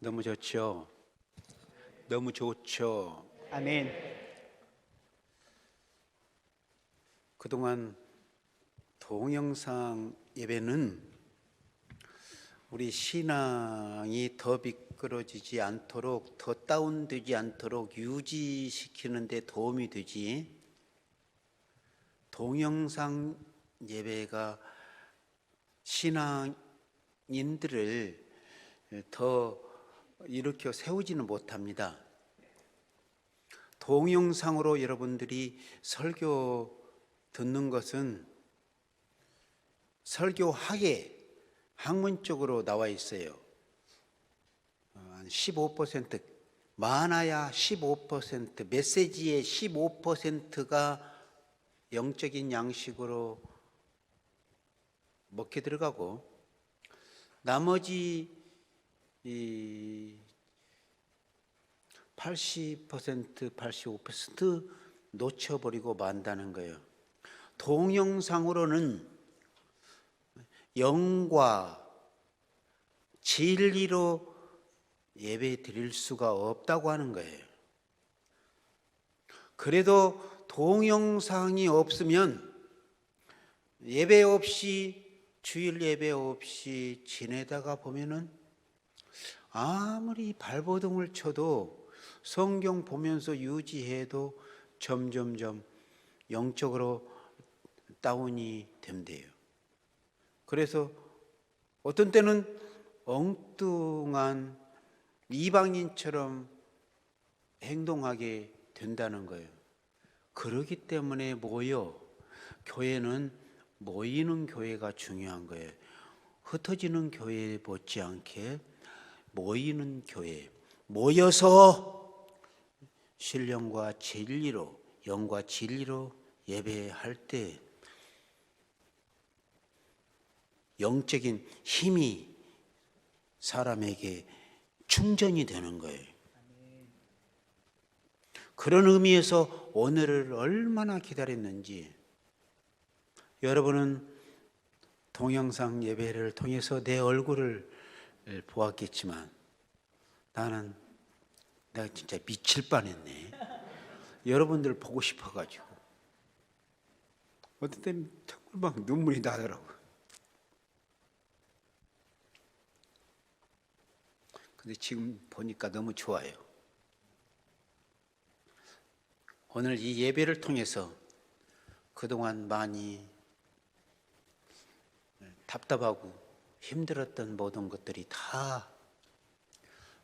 너무 좋죠. 너무 좋죠. 아멘. 그동안 동영상 예배는 우리 신앙이 더 미끄러지지 않도록, 더 다운되지 않도록 유지시키는 데 도움이 되지, 동영상 예배가 신앙인들을 더 일으켜 세우지는 못합니다. 동영상으로 여러분들이 설교 듣는 것은 설교하에 학문적으로 나와 있어요. 15%, 많아야 15%, 메시지의 15%가 영적인 양식으로 먹혀 들어가고, 나머지 80%, 85% 놓쳐버리고 만다는 거예요. 동영상으로는 영과 진리로 예배 드릴 수가 없다고 하는 거예요. 그래도 동영상이 없으면 예배 없이, 주일 예배 없이 지내다가 보면은 아무리 발버둥을 쳐도 성경 보면서 유지해도 점점점 영적으로 다운이 된대요. 그래서 어떤 때는 엉뚱한 이방인처럼 행동하게 된다는 거예요. 그렇기 때문에 교회는 모이는 교회가 중요한 거예요. 흩어지는 교회 못지않게 모이는 교회, 모여서 신령과 진리로, 영과 진리로 예배할 때 영적인 힘이 사람에게 충전이 되는 거예요. 그런 의미에서 오늘을 얼마나 기다렸는지, 여러분은 동영상 예배를 통해서 내 얼굴을 보았겠지만 내가 진짜 미칠 뻔했네. 여러분들 보고 싶어가지고 어떤 때는 정말 막 눈물이 나더라고요. 근데 지금 보니까 너무 좋아요. 오늘 이 예배를 통해서 그동안 많이 답답하고 힘들었던 모든 것들이 다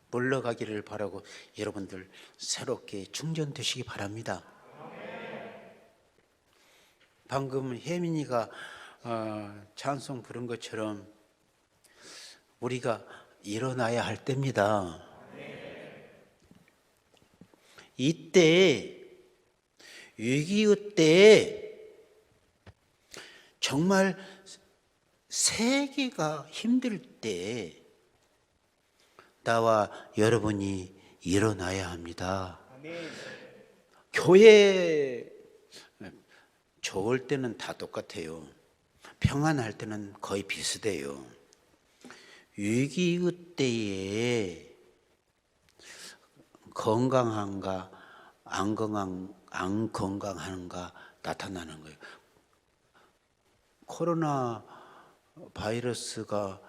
물러가기를 바라고, 여러분들 새롭게 충전되시기 바랍니다. 방금 혜민이가 찬송 부른 것처럼 우리가 일어나야 할 때입니다. 이때, 위기의 때에 정말 세계가 힘들 때 나와 여러분이 일어나야 합니다. 아멘. 교회 좋을 때는 다 똑같아요. 평안할 때는 거의 비슷해요. 위기의 때에 건강한가 안 건강한가 나타나는 거예요. 코로나 바이러스가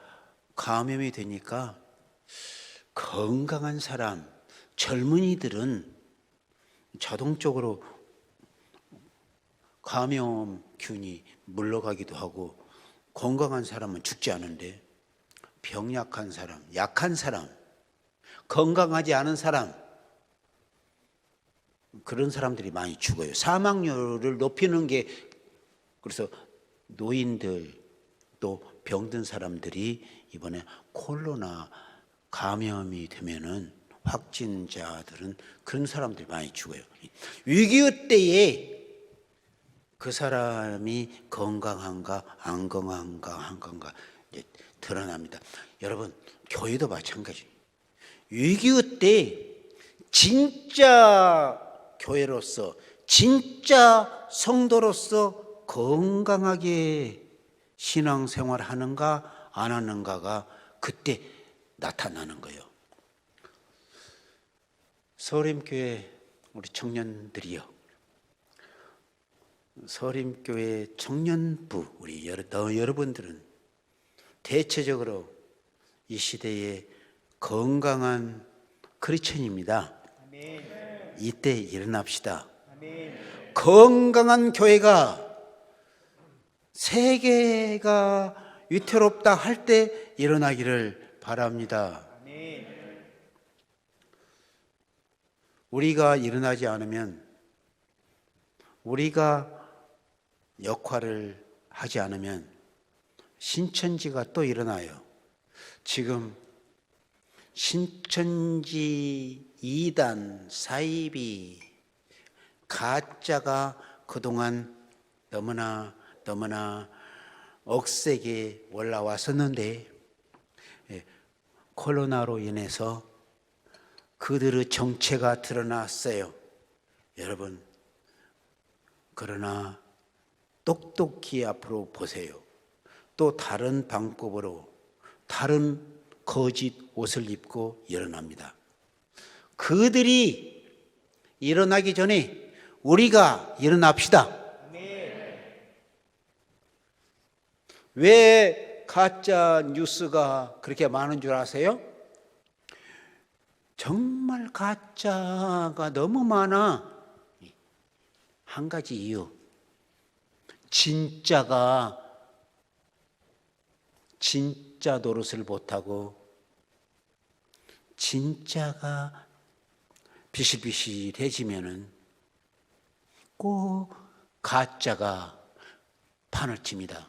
감염이 되니까 건강한 사람, 젊은이들은 자동적으로 감염균이 물러가기도 하고, 건강한 사람은 죽지 않은데 병약한 사람, 약한 사람, 건강하지 않은 사람, 그런 사람들이 많이 죽어요. 사망률을 높이는 게, 그래서 노인들 또 병든 사람들이 이번에 코로나 감염이 되면은, 확진자들은 그런 사람들이 많이 죽어요. 위기의 때에 그 사람이 건강한가 안 건강한가 이제 드러납니다. 여러분, 교회도 마찬가지예요. 위기의 때 진짜 교회로서, 진짜 성도로서 건강하게 신앙생활 하는가 안 하는가가 그때 나타나는 거예요. 서림교회 우리 청년들이요, 서림교회 청년부 우리 여러분들은 대체적으로 이 시대의 건강한 크리스천입니다. 이때 일어납시다. 건강한 교회가 세계가 위태롭다 할 때 일어나기를 바랍니다. 우리가 일어나지 않으면, 우리가 역할을 하지 않으면 신천지가 또 일어나요. 지금 신천지 2단 사이비 가짜가 그동안 너무나 억세게 올라왔었는데, 코로나로 인해서 그들의 정체가 드러났어요. 여러분, 그러나 똑똑히 앞으로 보세요. 또 다른 방법으로 다른 거짓 옷을 입고 일어납니다. 그들이 일어나기 전에 우리가 일어납시다. 왜 가짜 뉴스가 그렇게 많은 줄 아세요? 정말 가짜가 너무 많아. 한 가지 이유, 진짜가 진짜 노릇을 못하고 진짜가 비실비실해지면은 꼭 가짜가 판을 칩니다.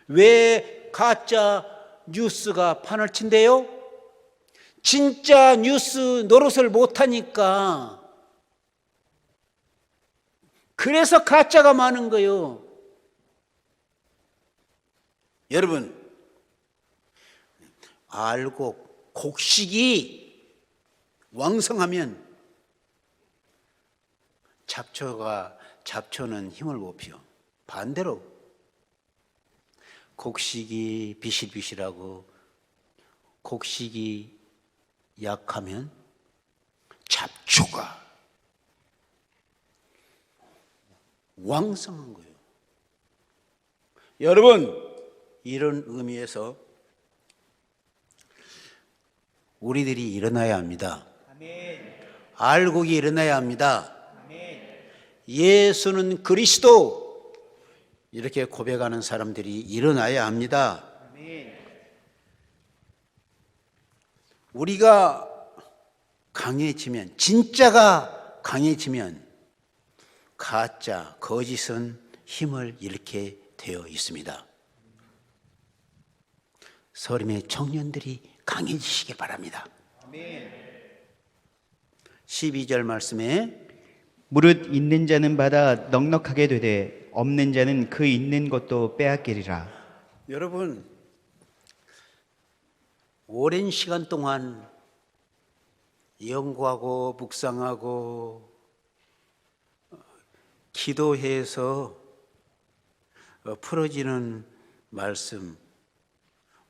왜 가짜 뉴스가 판을 친대요? 진짜 뉴스 노릇을 못하니까. 그래서 가짜가 많은 거예요. 여러분, 알고 곡식이 왕성하면 잡초는 힘을 못 피워. 반대로 곡식이 비실비실하고 곡식이 약하면 잡초가 왕성한 거예요. 여러분, 이런 의미에서 우리들이 일어나야 합니다. 아멘. 알곡이 일어나야 합니다. 아멘. 예수는 그리스도, 이렇게 고백하는 사람들이 일어나야 합니다. 아멘. 우리가 강해지면, 진짜가 강해지면 가짜, 거짓은 힘을 잃게 되어 있습니다. 서림의 청년들이 강해지시길 바랍니다. 아멘. 12절 말씀에 무릇 있는 자는 받아 넉넉하게 되되 없는 자는 그 있는 것도 빼앗기리라. 여러분, 오랜 시간 동안 연구하고 묵상하고 기도해서 풀어지는 말씀,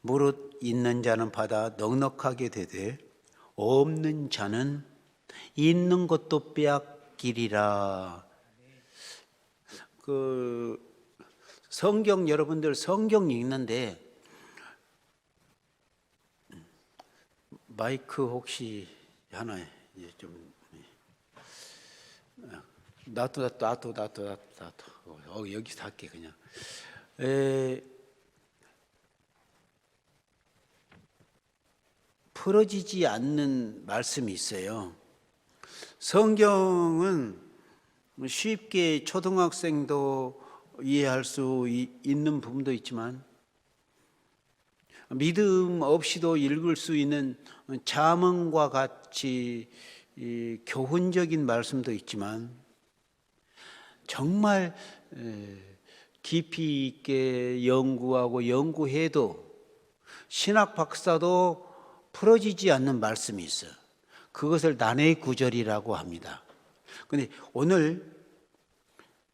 무릇 있는 자는 받아 넉넉하게 되되 없는 자는 있는 것도 빼앗기리라. 성경, 여러분들 성경 읽는데 마이크 혹시 하나 좀 놔둬. 여기서 할게 그냥. 풀어지지 않는 말씀이 있어요. 성경은 쉽게 초등학생도 이해할 수 있는 부분도 있지만 믿음 없이도 읽을 수 있는 잠언과 같이 교훈적인 말씀도 있지만 정말 깊이 있게 연구해도 신학 박사도 풀어지지 않는 말씀이 있어요. 그것을 난해 구절이라고 합니다. 그런데 오늘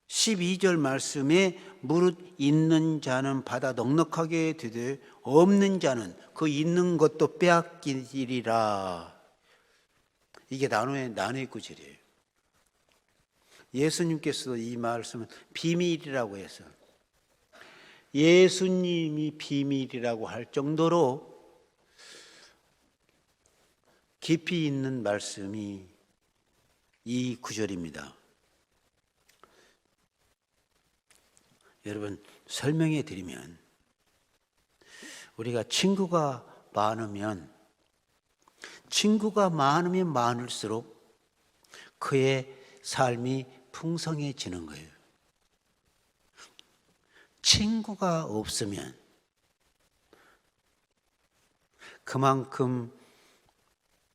12절 말씀에 무릇 있는 자는 받아 넉넉하게 되되 없는 자는 그 있는 것도 빼앗기리라. 이게 나누의 구절이에요. 예수님께서도 이 말씀은 비밀이라고 해서 예수님이 비밀이라고 할 정도로 깊이 있는 말씀이 이 구절입니다. 여러분, 설명해 드리면 우리가 친구가 많으면 많을수록 그의 삶이 풍성해지는 거예요. 친구가 없으면 그만큼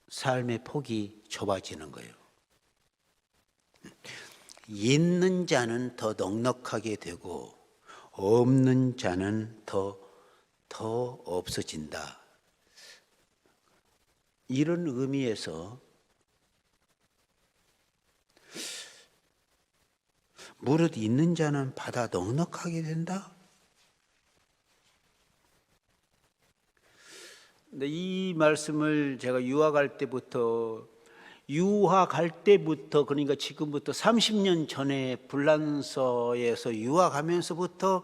삶의 폭이 좁아지는 거예요. 있는 자는 더 넉넉하게 되고 없는 자는 더 없어진다. 이런 의미에서 무릇 있는 자는 받아 넉넉하게 된다. 근데 이 말씀을 제가 유학할 때부터 그러니까 지금부터 30년 전에 불란서에서 유학하면서부터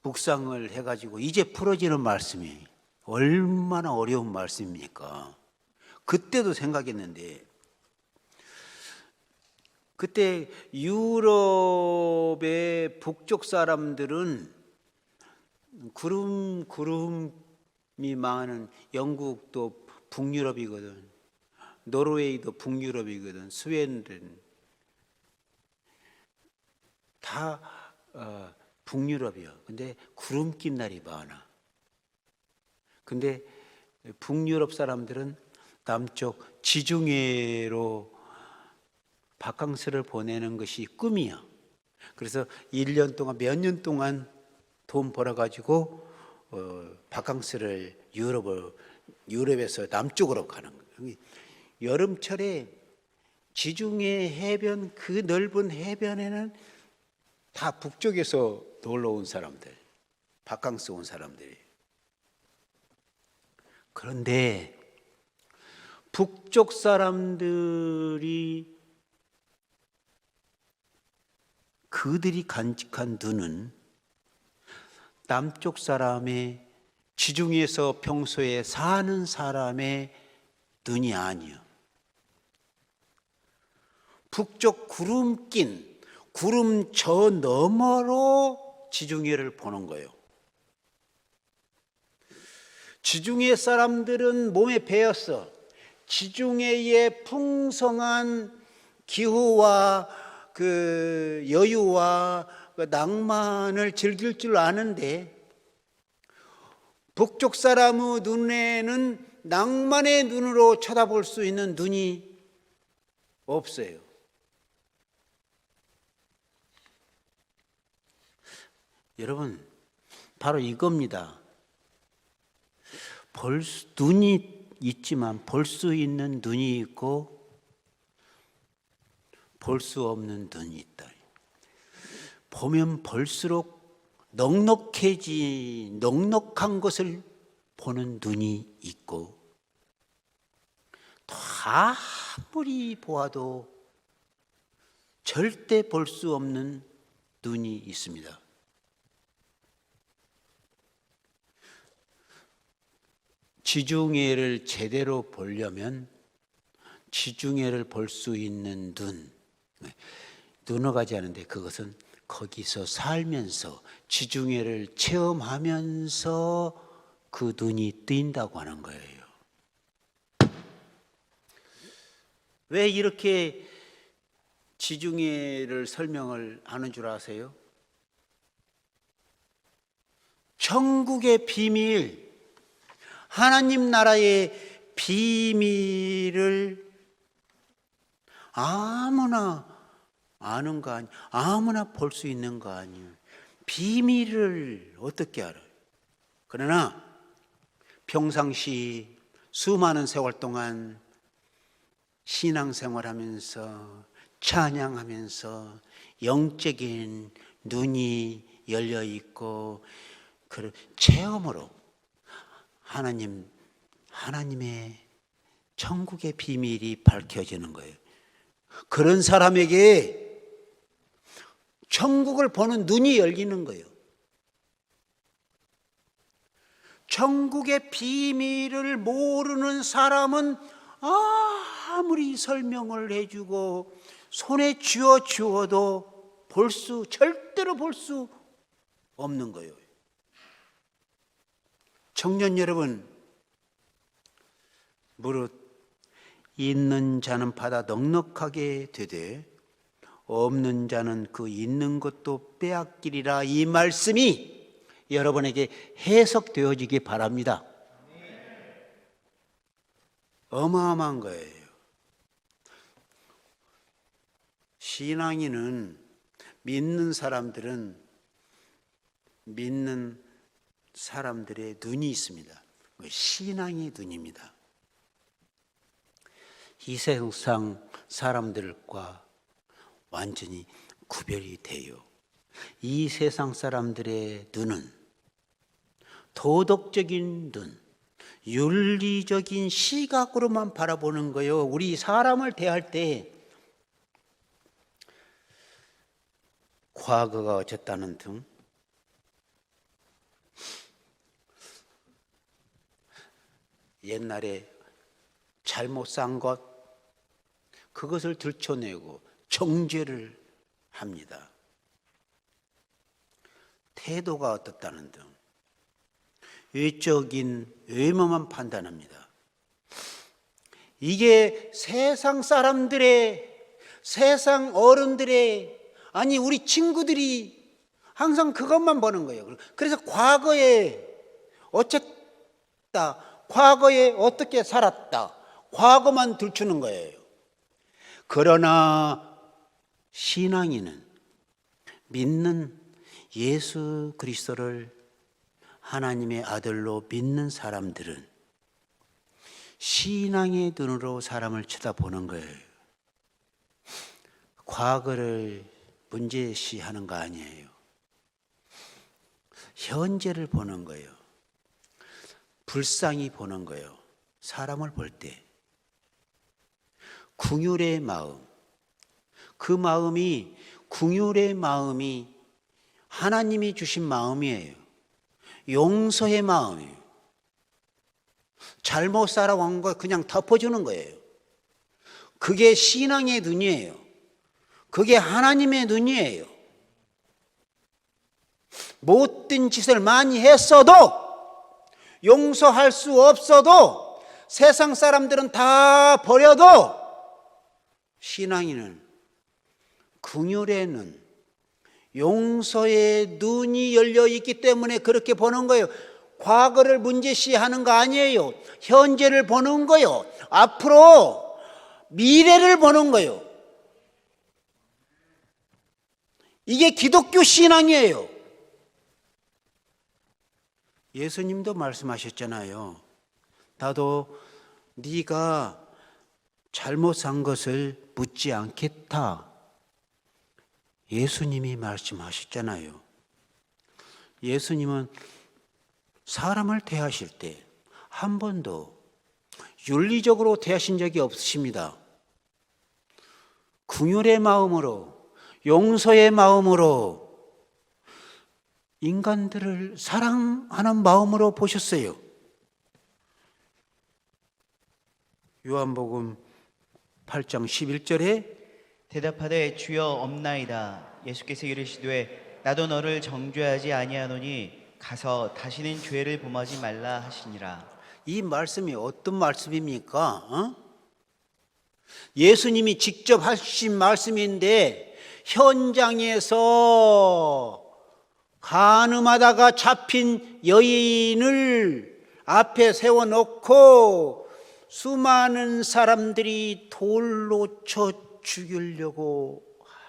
묵상을 해가지고 이제 풀어지는 말씀이 얼마나 어려운 말씀입니까? 그때도 생각했는데 그때 유럽의 북쪽 사람들은 구름이 많은 영국도 북유럽이거든. 노르웨이도 북유럽이거든. 스웨덴 다 북유럽이야. 근데 구름 낀 날이 많아. 근데 북유럽 사람들은 남쪽 지중해로 바캉스를 보내는 것이 꿈이야. 그래서 1년 동안 몇 년 동안 돈 벌어가지고 바캉스를 유럽에서 남쪽으로 가는 거예요. 여름철에 지중해 해변 그 넓은 해변에는 다 북쪽에서 놀러 온 사람들, 바캉스 온 사람들이. 그런데 북쪽 사람들이 그들이 간직한 눈은 남쪽 사람의 지중해에서 평소에 사는 사람의 눈이 아니요. 북쪽 구름 저 너머로 지중해를 보는 거예요. 지중해 사람들은 몸에 배었어. 지중해의 풍성한 기후와 그 여유와 그 낭만을 즐길 줄 아는데 북쪽 사람의 눈에는 낭만의 눈으로 쳐다볼 수 있는 눈이 없어요. 여러분, 바로 이겁니다. 눈이 있지만 볼 수 있는 눈이 있고 볼 수 없는 눈이 있다. 보면 볼수록 넉넉한 것을 보는 눈이 있고 또 아무리 보아도 절대 볼 수 없는 눈이 있습니다. 지중해를 제대로 보려면 지중해를 볼 수 있는 눈으로 가지 않은데 그것은 거기서 살면서 지중해를 체험하면서 그 눈이 뜨인다고 하는 거예요. 왜 이렇게 지중해를 설명을 하는 줄 아세요? 천국의 비밀, 하나님 나라의 비밀을 아무나 아는 거 아니에요. 아무나 볼 수 있는 거 아니에요. 비밀을 어떻게 알아요? 그러나 평상시 수많은 세월 동안 신앙생활하면서 찬양하면서 영적인 눈이 열려 있고 그 체험으로 하나님의 천국의 비밀이 밝혀지는 거예요. 그런 사람에게 천국을 보는 눈이 열리는 거예요. 천국의 비밀을 모르는 사람은 아무리 설명을 해주고 손에 쥐어 주어도 절대로 볼 수 없는 거예요. 청년 여러분, 무릇 있는 자는 받아 넉넉하게 되되 없는 자는 그 있는 것도 빼앗기리라. 이 말씀이 여러분에게 해석되어지기 바랍니다. 어마어마한 거예요. 신앙인은 믿는 사람들의 눈이 있습니다. 신앙의 눈입니다. 이 세상 사람들과 완전히 구별이 돼요. 이 세상 사람들의 눈은 도덕적인 눈, 윤리적인 시각으로만 바라보는 거예요. 우리 사람을 대할 때 과거가 어쨌다는 등, 옛날에 잘못 산 것, 그것을 들춰내고 정죄를 합니다. 태도가 어떻다는 등 외적인 외모만 판단합니다. 이게 세상 사람들의, 세상 어른들의, 아니 우리 친구들이 항상 그것만 보는 거예요. 그래서 과거에 어쨌다, 과거에 어떻게 살았다, 과거만 들추는 거예요. 그러나 신앙인은, 믿는 예수 그리스도를 하나님의 아들로 믿는 사람들은 신앙의 눈으로 사람을 쳐다보는 거예요. 과거를 문제시하는 거 아니에요. 현재를 보는 거예요. 불쌍히 보는 거예요. 사람을 볼 때 긍휼의 마음, 그 마음이, 긍휼의 마음이 하나님이 주신 마음이에요. 용서의 마음이에요. 잘못 살아온 거 그냥 덮어주는 거예요. 그게 신앙의 눈이에요. 그게 하나님의 눈이에요. 못된 짓을 많이 했어도, 용서할 수 없어도, 세상 사람들은 다 버려도 신앙인은 긍휼의 눈, 용서의 눈이 열려 있기 때문에 그렇게 보는 거예요. 과거를 문제시하는 거 아니에요. 현재를 보는 거예요. 앞으로 미래를 보는 거예요. 이게 기독교 신앙이에요. 예수님도 말씀하셨잖아요. 나도 네가 잘못 산 것을 묻지 않겠다. 예수님이 말씀하셨잖아요. 예수님은 사람을 대하실 때 한 번도 윤리적으로 대하신 적이 없으십니다. 긍휼의 마음으로, 용서의 마음으로, 인간들을 사랑하는 마음으로 보셨어요. 요한복음 8장 11절에 대답하되 주여 없나이다. 예수께서 이르시되 나도 너를 정죄하지 아니하노니 가서 다시는 죄를 범하지 말라 하시니라. 이 말씀이 어떤 말씀입니까? 예수님이 직접 하신 말씀인데, 현장에서 간음하다가 잡힌 여인을 앞에 세워놓고 수많은 사람들이 돌로 쳐 죽이려고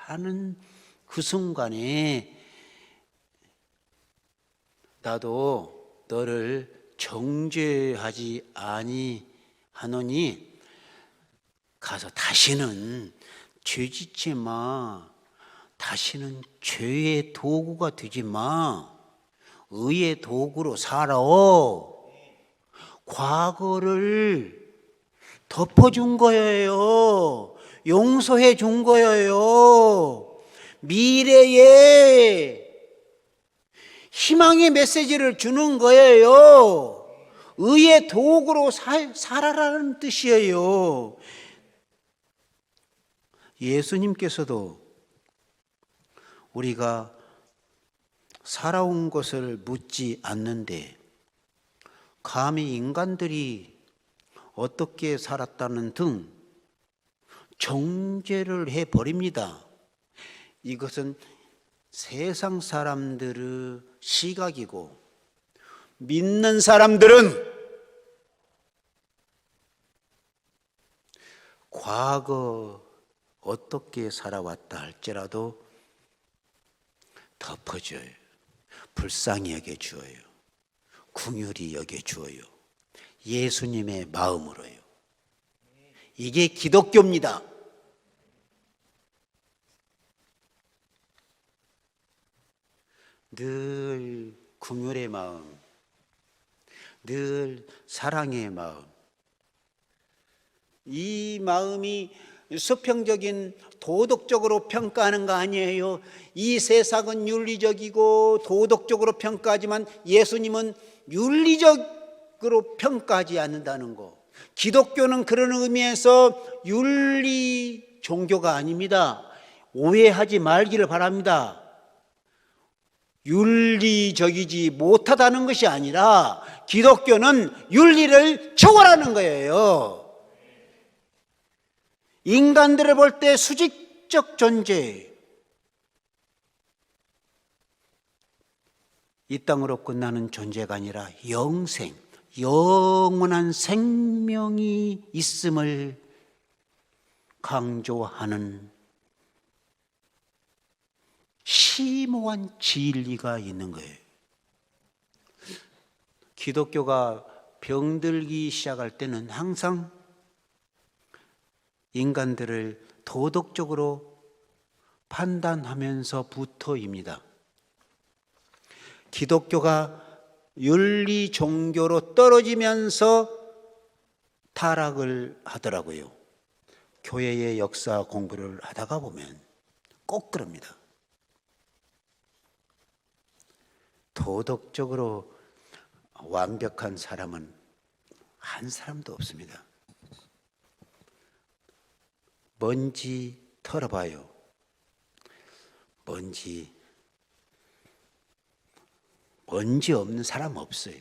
하는 그 순간에 나도 너를 정죄하지 아니하노니 가서 다시는 죄짓지 마. 다시는 죄의 도구가 되지 마. 의의 도구로 살아. 과거를 덮어준 거예요. 용서해 준 거예요. 미래에 희망의 메시지를 주는 거예요. 의의 도구로 살아라는 뜻이에요. 예수님께서도 우리가 살아온 것을 묻지 않는데 감히 인간들이 어떻게 살았다는 등 정죄를 해버립니다. 이것은 세상 사람들의 시각이고 믿는 사람들은 과거 어떻게 살아왔다 할지라도 덮어줘요. 불쌍히 여겨주어요. 긍휼히 여겨주어요. 예수님의 마음으로요. 이게 기독교입니다. 늘 긍휼의 마음, 늘 사랑의 마음, 이 마음이 수평적인 도덕적으로 평가하는 거 아니에요. 이 세상은 윤리적이고 도덕적으로 평가하지만 예수님은 윤리적으로 평가하지 않는다는 거. 기독교는 그런 의미에서 윤리 종교가 아닙니다. 오해하지 말기를 바랍니다. 윤리적이지 못하다는 것이 아니라 기독교는 윤리를 초월하는 거예요. 인간들을 볼 때 수직적 존재, 이 땅으로 끝나는 존재가 아니라 영생, 영원한 생명이 있음을 강조하는 심오한 진리가 있는 거예요. 기독교가 병들기 시작할 때는 항상 인간들을 도덕적으로 판단하면서부터입니다. 기독교가 윤리 종교로 떨어지면서 타락을 하더라고요. 교회의 역사 공부를 하다가 보면 꼭 그럽니다. 도덕적으로 완벽한 사람은 한 사람도 없습니다. 먼지 털어봐요. 먼지 없는 사람 없어요.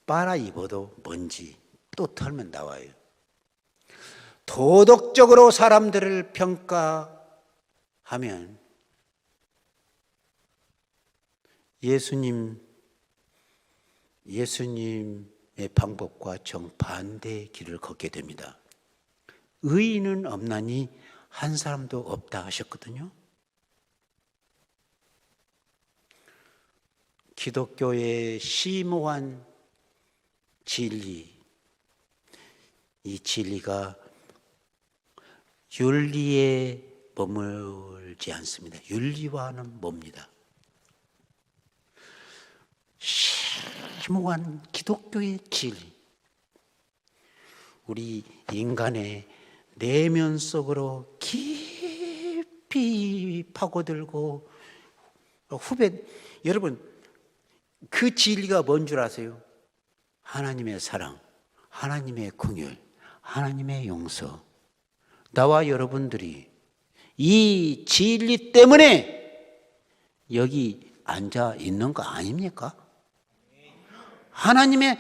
빨아 입어도 먼지 또 털면 나와요. 도덕적으로 사람들을 평가하면 예수님의 방법과 정반대의 길을 걷게 됩니다. 의인은 없나니 한 사람도 없다 하셨거든요. 기독교의 심오한 진리, 이 진리가 윤리에 머물지 않습니다. 윤리와는 뭡니다. 심오한 기독교의 진리, 우리 인간의 내면 속으로 깊이 파고들고 여러분 그 진리가 뭔 줄 아세요? 하나님의 사랑, 하나님의 긍휼, 하나님의 용서. 나와 여러분들이 이 진리 때문에 여기 앉아 있는 거 아닙니까? 하나님의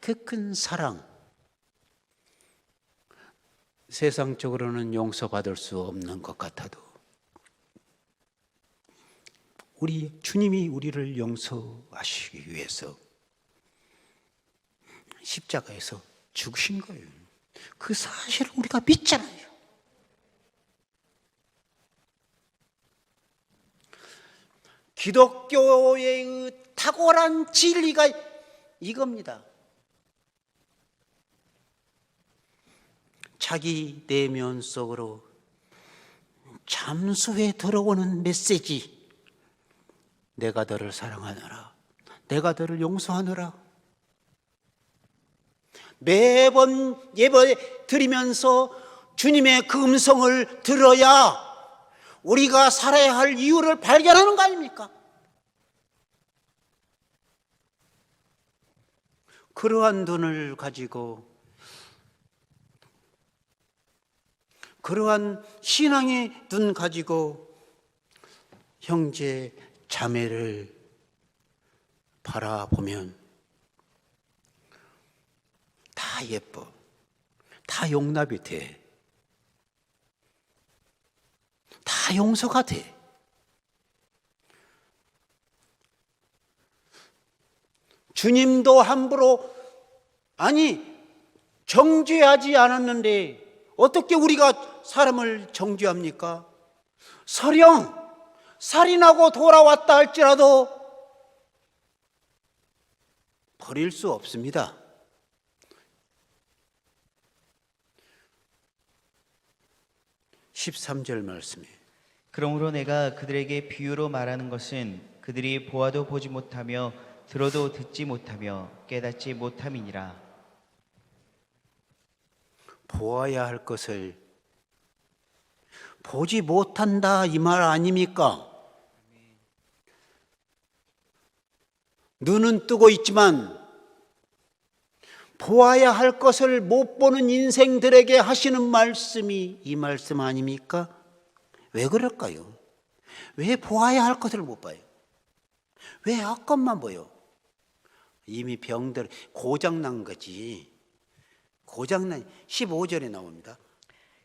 그 큰 사랑, 세상적으로는 용서받을 수 없는 것 같아도 우리 주님이 우리를 용서하시기 위해서 십자가에서 죽으신 거예요. 그 사실을 우리가 믿잖아요. 기독교의 탁월한 진리가 이겁니다. 자기 내면 속으로 잠수해 들어오는 메시지. 내가 너를 사랑하노라. 내가 너를 용서하노라. 매번 예배 드리면서 주님의 그 음성을 들어야 우리가 살아야 할 이유를 발견하는 거 아닙니까? 그러한 눈을 가지고, 그러한 신앙의 눈 가지고 형제 자매를 바라보면 다 예뻐, 다 용납이 돼, 다 용서가 돼. 주님도 함부로, 아니, 정죄하지 않았는데 어떻게 우리가 사람을 정죄합니까? 설령 살인하고 돌아왔다 할지라도 버릴 수 없습니다. 13절 말씀에 그러므로 내가 그들에게 비유로 말하는 것은 그들이 보아도 보지 못하며 들어도 듣지 못하며 깨닫지 못함이니라. 보아야 할 것을 보지 못한다 이 말 아닙니까? 눈은 뜨고 있지만 보아야 할 것을 못 보는 인생들에게 하시는 말씀이 이 말씀 아닙니까? 왜 그럴까요? 왜 보아야 할 것을 못 봐요? 왜 악것만 보여? 이미 병들 고장난 거지. 고장난 15절에 나옵니다.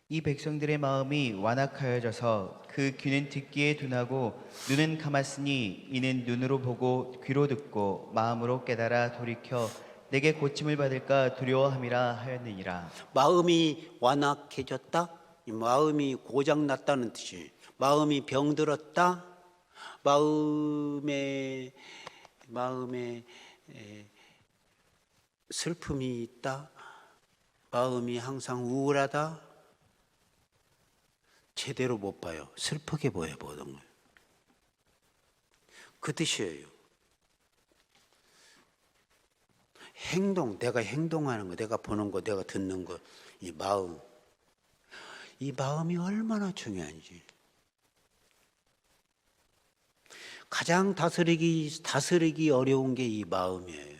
이 백성들의 마음이 완악하여져서 그 귀는 듣기에 둔하고 눈은 감았으니 이는 눈으로 보고 귀로 듣고 마음으로 깨달아 돌이켜 내게 고침을 받을까 두려워함이라 하였느니라. 마음이 완악해졌다? 이 마음이 고장났다는 뜻이에요. 마음이 병들었다? 마음에 슬픔이 있다? 마음이 항상 우울하다? 제대로 못 봐요. 슬프게 보던 거예요. 그 뜻이에요. 행동, 내가 행동하는 거, 내가 보는 거, 내가 듣는 거, 이 마음이 얼마나 중요한지. 가장 다스리기 어려운 게 이 마음이에요.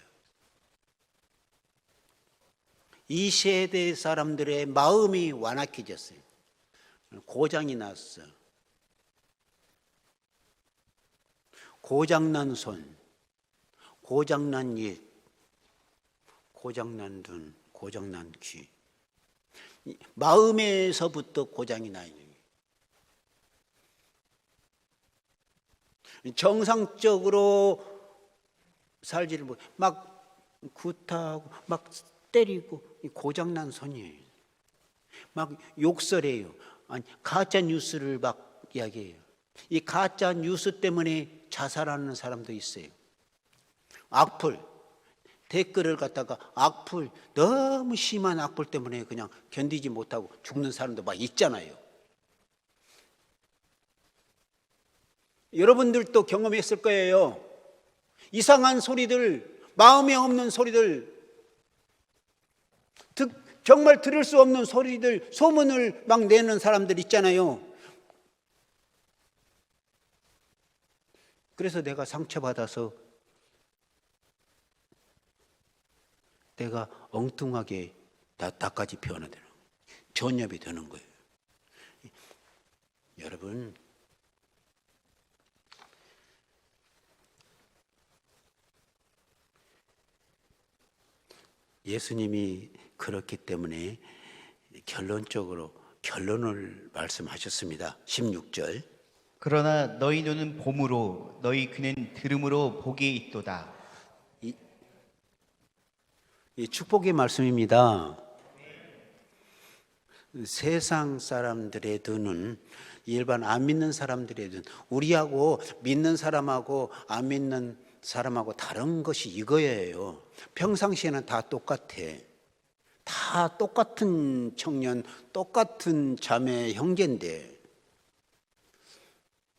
이 세대 사람들의 마음이 완악해졌어요. 고장이 났어. 고장난 손, 고장난 입, 고장난 눈, 고장난 귀. 마음에서부터 고장이 나 있는 거예요. 정상적으로 살지를 못, 막 구타하고 막 때리고 고장난 손이에요. 막 욕설해요. 아니, 가짜 뉴스를 막 이야기해요. 이 가짜 뉴스 때문에 자살하는 사람도 있어요. 악플, 댓글을 갖다가 악플, 너무 심한 악플 때문에 그냥 견디지 못하고 죽는 사람도 막 있잖아요. 여러분들도 경험했을 거예요. 이상한 소리들, 마음에 없는 소리들, 정말 들을 수 없는 소리들, 소문을 막 내는 사람들 있잖아요. 그래서 내가 상처받아서 내가 엉뚱하게 나까지 변화되는, 전염이 되는 거예요. 여러분, 예수님이 그렇기 때문에 결론적으로 결론을 말씀하셨습니다. 16절. 그러나 너희 눈은 봄으로 너희 귀는 들음으로 복이 있도다. 이 축복의 말씀입니다. 세상 사람들의 눈은, 일반 안 믿는 사람들의 눈, 우리하고 믿는 사람하고 안 믿는 사람하고 다른 것이 이거예요. 평상시에는 다 똑같아. 다 똑같은 청년, 똑같은 자매, 형제인데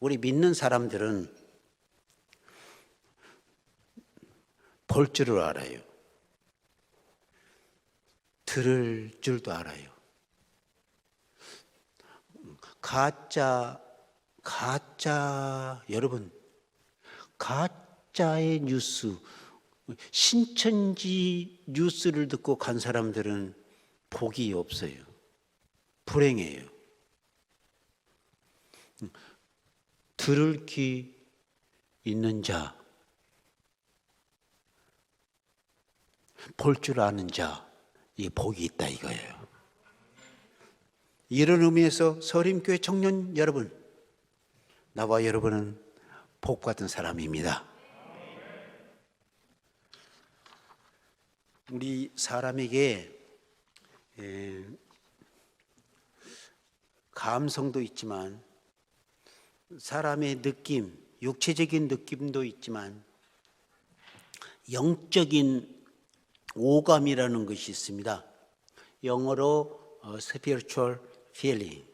우리 믿는 사람들은 볼 줄을 알아요. 들을 줄도 알아요. 여러분, 가짜의 뉴스, 신천지 뉴스를 듣고 간 사람들은 복이 없어요. 불행해요. 들을 귀 있는 자, 볼 줄 아는 자, 이 복이 있다 이거예요. 이런 의미에서 서림교회 청년 여러분, 나와 여러분은 복 받은 사람입니다. 우리 사람에게 감성도 있지만 사람의 느낌, 육체적인 느낌도 있지만 영적인 오감이라는 것이 있습니다. 영어로 spiritual feeling,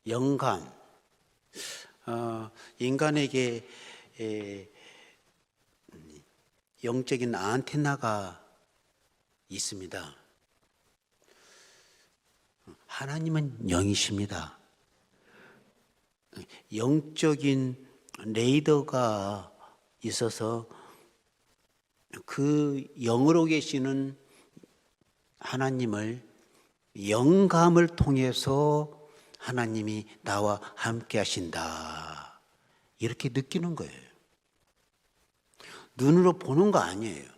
영감. 인간에게 영적인 안테나가 있습니다. 하나님은 영이십니다. 영적인 레이더가 있어서 그 영으로 계시는 하나님을 영감을 통해서 하나님이 나와 함께 하신다, 이렇게 느끼는 거예요. 눈으로 보는 거 아니에요.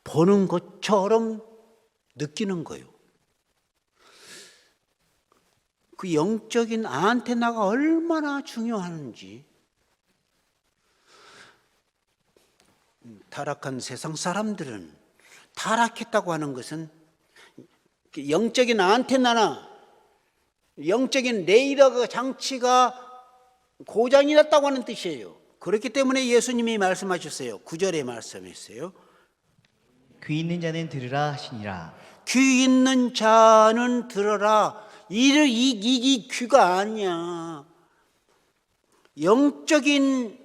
보는 것처럼 느끼는 거예요. 그 영적인 안테나가 얼마나 중요한지. 타락한 세상 사람들은 타락했다고 하는 것은 영적인 안테나나 영적인 레이더 장치가 고장이 났다고 하는 뜻이에요. 그렇기 때문에 예수님이 말씀하셨어요. 9절에 말씀했어요. 귀 있는 자는 들으라 하시니라. 귀 있는 자는 들어라. 이 귀가 아니야. 영적인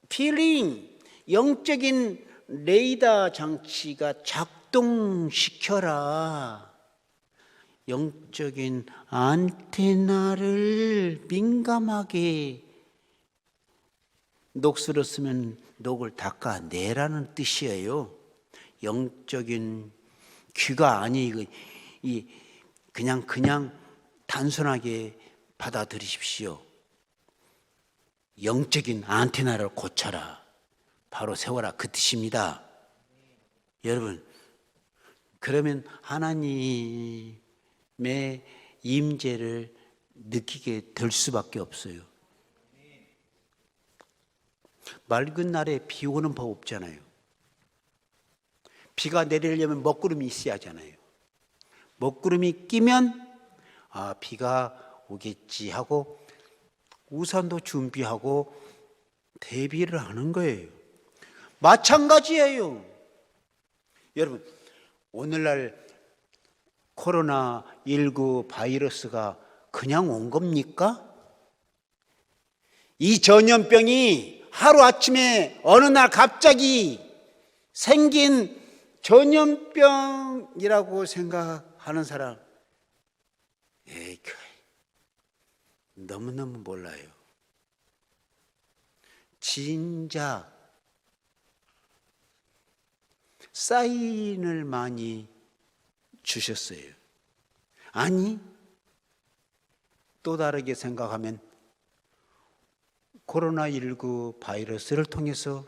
필링, 영적인 레이더 장치가 작동시켜라. 영적인 안테나를 민감하게, 녹수로 쓰면 녹을 닦아내라는 뜻이에요. 영적인 귀가 아니, 그냥 단순하게 받아들이십시오. 영적인 안테나를 고쳐라, 바로 세워라, 그 뜻입니다. 여러분, 그러면 하나님의 임재를 느끼게 될 수밖에 없어요. 맑은 날에 비 오는 법 없잖아요. 비가 내리려면 먹구름이 있어야 하잖아요. 먹구름이 끼면 비가 오겠지 하고 우산도 준비하고 대비를 하는 거예요. 마찬가지예요. 여러분, 오늘날 코로나19 바이러스가 그냥 온 겁니까? 이 전염병이 하루아침에 어느 날 갑자기 생긴 전염병이라고 생각하는 사람, 너무너무 몰라요. 진짜 사인을 많이 주셨어요. 아니, 또 다르게 생각하면 코로나19 바이러스를 통해서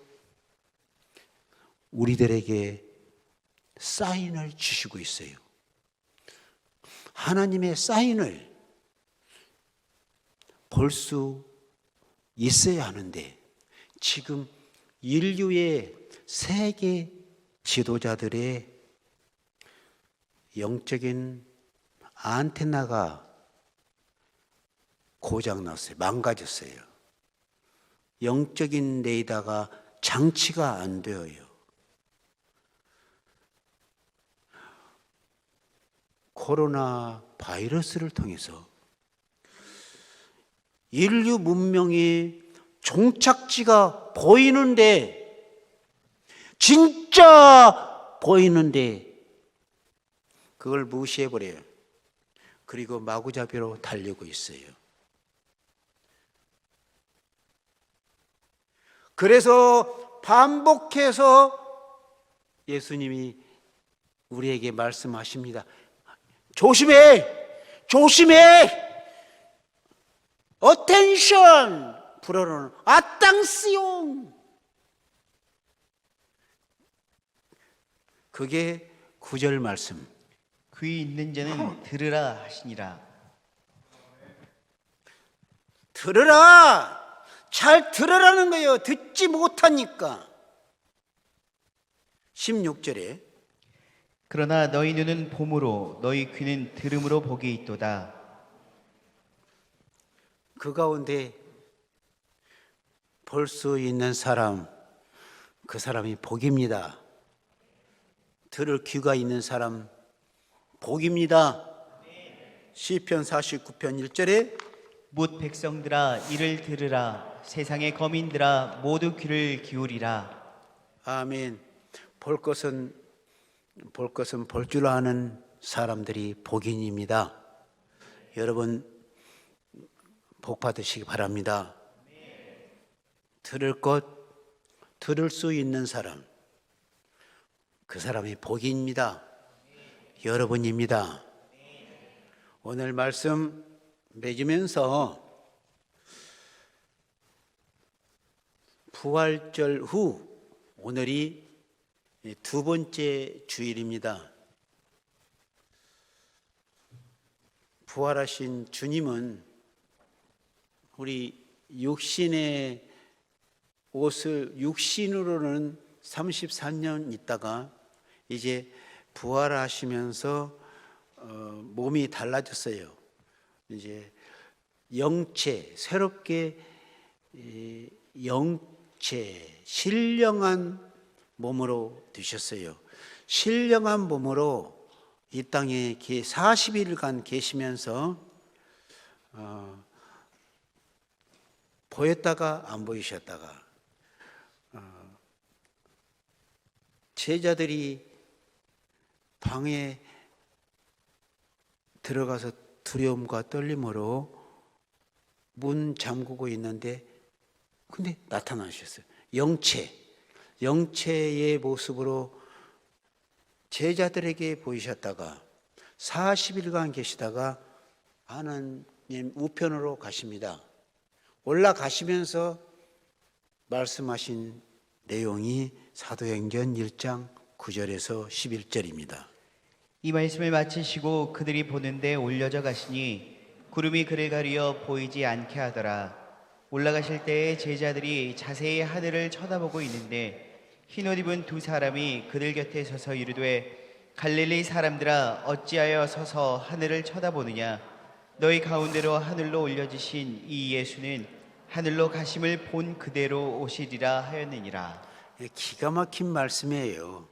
우리들에게 사인을 주시고 있어요. 하나님의 사인을 볼 수 있어야 하는데, 지금 인류의 세계 지도자들의 영적인 안테나가 고장났어요. 망가졌어요. 영적인 레이더가 장치가 안 되어요. 코로나 바이러스를 통해서 인류 문명의 종착지가 보이는데, 진짜 보이는데 그걸 무시해버려요. 그리고 마구잡이로 달리고 있어요. 그래서 반복해서 예수님이 우리에게 말씀하십니다. 조심해! 조심해! 어텐션! 불어로는 아땅시용! 그게 9절 말씀. 귀 있는 자는 들으라 하시니라. 들으라! 잘 들으라는 거예요. 듣지 못하니까. 16절에 그러나 너희 눈은 봄으로 너희 귀는 들음으로 복이 있도다. 그 가운데 볼 수 있는 사람, 그 사람이 복입니다. 들을 귀가 있는 사람 복입니다. 시편 49편 1절에 못 백성들아 이를 들으라. 세상의 거민들아 모두 귀를 기울이라. 아멘. 볼 것은 볼 줄 아는 사람들이 복인입니다. 여러분 복 받으시기 바랍니다. 들을 것, 들을 수 있는 사람, 그 사람이 복입니다. 여러분입니다. 오늘 말씀 맺으면서 부활절 후 오늘이 두 번째 주일입니다. 부활하신 주님은 우리 육신의 옷을 육신으로는 34년 있다가 이제 부활하시면서 몸이 달라졌어요. 이제 영체, 새롭게 영체, 신령한 몸으로 되셨어요. 신령한 몸으로 이 땅에 40일간 계시면서 보였다가 안 보이셨다가 제자들이 방에 들어가서 두려움과 떨림으로 문 잠그고 있는데 근데 나타나셨어요. 영체의 모습으로 제자들에게 보이셨다가 40일간 계시다가 하나님 우편으로 가십니다. 올라가시면서 말씀하신 내용이 사도행전 1장 9절에서 11절입니다. 이 말씀을 마치시고 그들이 보는데 올려져 가시니 구름이 그를 가리어 보이지 않게 하더라. 올라가실 때에 제자들이 자세히 하늘을 쳐다보고 있는데 흰옷 입은 두 사람이 그들 곁에 서서 이르되 갈릴리 사람들아 어찌하여 서서 하늘을 쳐다보느냐. 너희 가운데로 하늘로 올려지신 이 예수는 하늘로 가심을 본 그대로 오시리라 하였느니라. 기가 막힌 말씀이에요.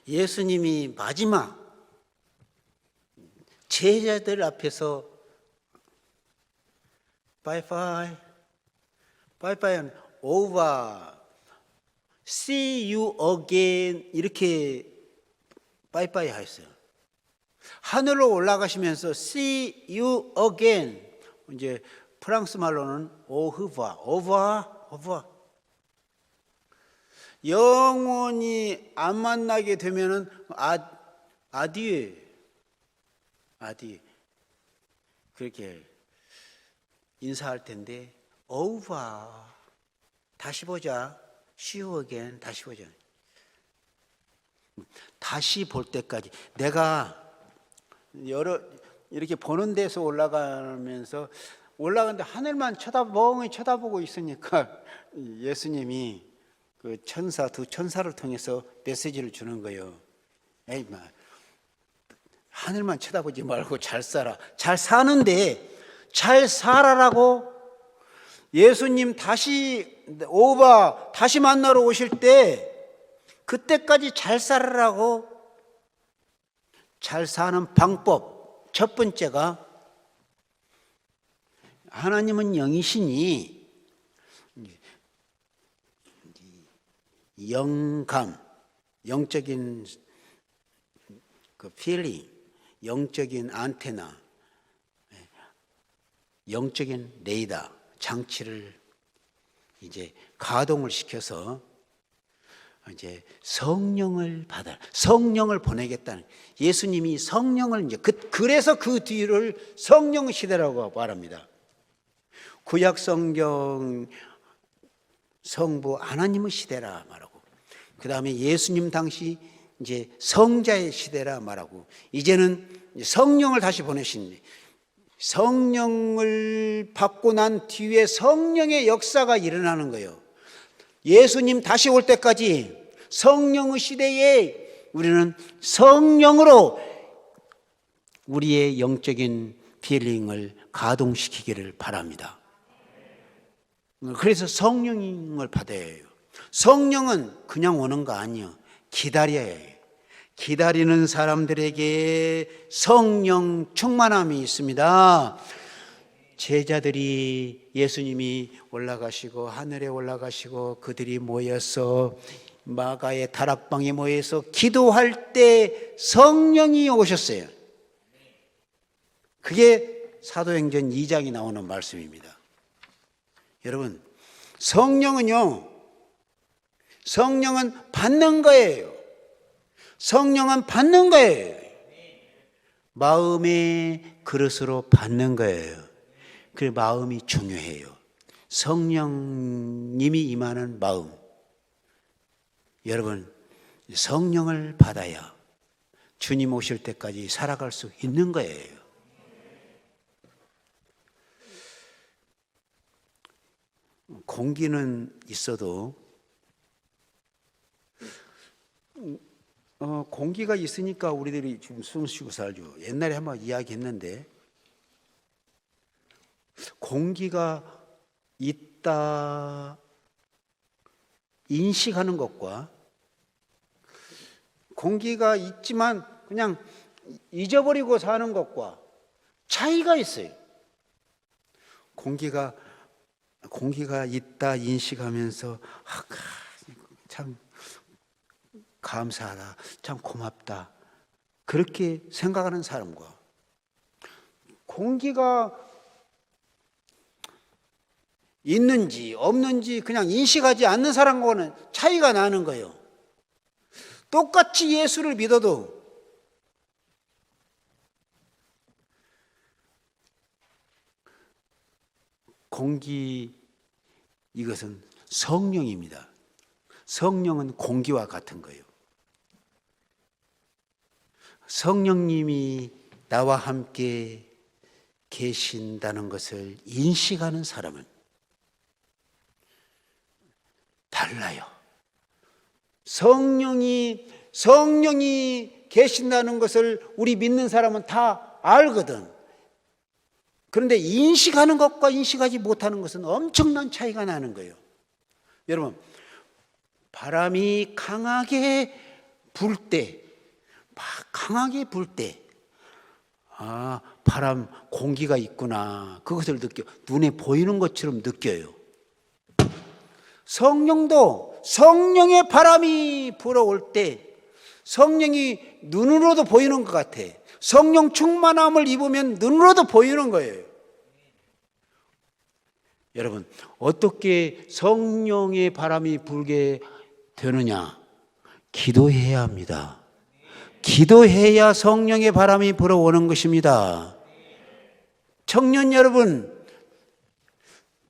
예수님이 마지막 제자들 앞에서 바이바이 바이바이는 over see you again 이렇게 바이바이 하셨어요. 하늘로 올라가시면서 see you again 이제 프랑스 말로는 오브와 영원히 안 만나게 되면은 아디에 그렇게 인사할 텐데 오브와 다시 보자 see you again 다시 보자 다시 볼 때까지 내가 이렇게 보는 데서 올라가는데 하늘만 멍하니 쳐다보고 있으니까 예수님이 그 두 천사를 통해서 메시지를 주는 거예요. 에이, 하늘만 쳐다보지 말고 잘 살아. 잘 사는데 잘 살아라고 예수님 다시 만나러 오실 때 그때까지 잘 살아라고 잘 사는 방법 첫 번째가 하나님은 영이시니 영감 영적인 그 필링, 영적인 안테나, 영적인 레이더 장치를 이제 가동을 시켜서 이제 성령을 보내겠다는, 예수님이 성령을 이제 그래서 그 뒤를 성령 시대라고 말합니다. 구약 성경 성부 하나님의 시대라 말하고, 그 다음에 예수님 당시 이제 성자의 시대라 말하고, 이제는 성령을 다시 보내신, 성령을 받고 난 뒤에 성령의 역사가 일어나는 거예요. 예수님 다시 올 때까지 성령의 시대에 우리는 성령으로 우리의 영적인 필링을 가동시키기를 바랍니다. 그래서 성령을 받아야 해요. 성령은 그냥 오는 거 아니에요. 기다려야 해요. 기다리는 사람들에게 성령 충만함이 있습니다. 제자들이 예수님이 올라가시고 하늘에 올라가시고 그들이 모여서 마가의 다락방에 모여서 기도할 때 성령이 오셨어요. 그게 사도행전 2장에 나오는 말씀입니다. 여러분, 성령은 받는 거예요. 성령은 받는 거예요. 마음의 그릇으로 받는 거예요. 그 마음이 중요해요. 성령님이 임하는 마음. 여러분, 성령을 받아야 주님 오실 때까지 살아갈 수 있는 거예요. 공기는 있어도 공기가 있으니까 우리들이 지금 숨 쉬고 살죠. 옛날에 한번 이야기했는데, 공기가 있다 인식하는 것과 공기가 있지만 그냥 잊어버리고 사는 것과 차이가 있어요. 공기가 있다 인식하면서 참 감사하다, 참 고맙다, 그렇게 생각하는 사람과 공기가 있는지 없는지 그냥 인식하지 않는 사람과는 차이가 나는 거예요. 똑같이 예수를 믿어도 공기, 이것은 성령입니다. 성령은 공기와 같은 거예요. 성령님이 나와 함께 계신다는 것을 인식하는 사람은 달라요. 성령이 계신다는 것을 우리 믿는 사람은 다 알거든. 그런데 인식하는 것과 인식하지 못하는 것은 엄청난 차이가 나는 거예요. 여러분, 바람이 강하게 불 때, 바람, 공기가 있구나, 그것을 느껴. 눈에 보이는 것처럼 느껴요. 성령도 성령의 바람이 불어올 때 성령이 눈으로도 보이는 것 같아. 성령 충만함을 입으면 눈으로도 보이는 거예요. 여러분, 어떻게 성령의 바람이 불게 되느냐? 기도해야 합니다. 기도해야 성령의 바람이 불어오는 것입니다. 청년 여러분,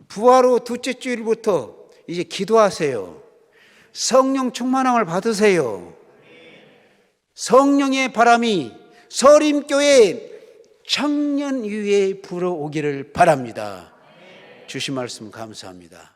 부활 후 둘째 주일부터 이제 기도하세요. 성령 충만함을 받으세요. 성령의 바람이 서림교회 청년 위에 불어오기를 바랍니다. 주신 말씀 감사합니다.